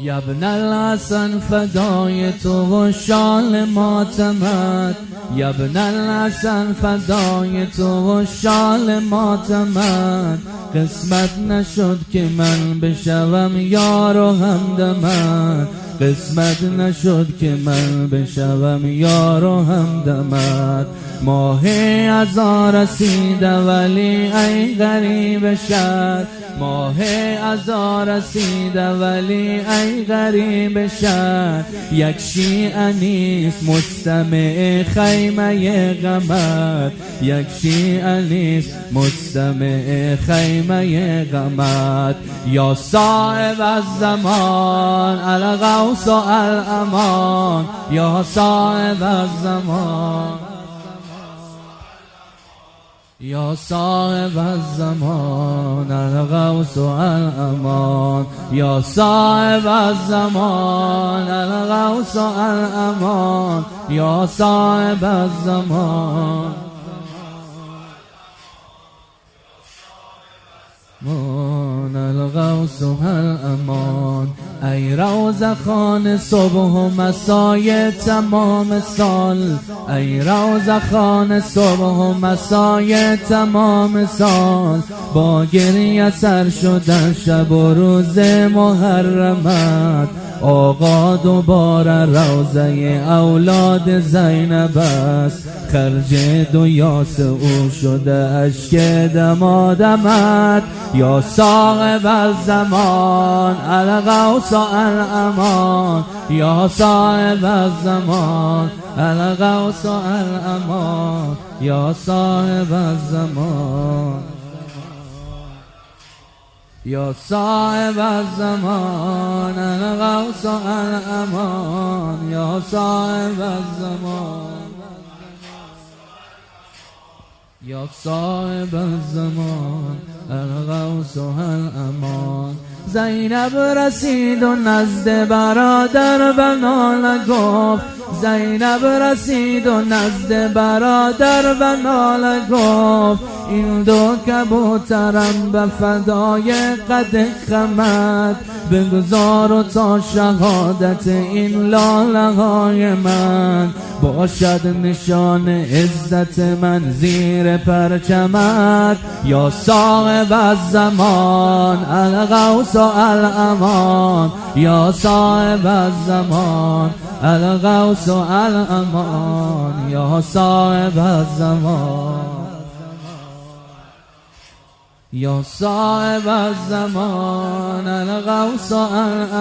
یا ابن الحسن فدای تو و شال ماتمت، یا ابن الحسن فدای تو و شال ماتمت. قسمت نشد که من بشوم یار و همدمت، قسمت نشد که من بشوم یار و همدمت. ماه عزا رسیده ولی ای غریب شهر، ماه عزا رسیده ولی ای غریب شهر. یک شیعه نیست مستمع خیمه غمت، یک شیعه نیست مستمع خیمه غمت. یا صاحب الزمان الغوث الامان، یا صاحب الزمان، یا صاحب الزمان الغوث الامان، یا صاحب الزمان الغوث الامان، یا صاحب الزمان الغوث الامان. ای روزه خان صبح و مسای تمام سال، ای روزه خان صبح و مسای تمام سال. با گریه سر شدن شب و روز محرمت. آقا دوباره روزه اولاد زینب است، خرج دو یاس او شده اشک دمادمت. یا صاحب الزمان الغوث الامان، یا صاحب الزمان الغوث الامان، یا صاحب الزمان، یا صاحب الزمان الغوث الامان، یا صاحب الزمان، یا صاحب الزمان الغوث الامان. زینب رسید و نزد برادر بنال گفت، زینب رسید و نزد برادر بنال گفت. این دو کبوترم به فدای قد خمت، بگذار و تا شهادت این لاله های من. باشد نشان عزت من زیر پرچمت. یا صاحب الزمان الغوث الامان، یا صاحب الزمان الغوث الامان، یا صاحب الزمان، یا صاحب الزمان الغوث الامان.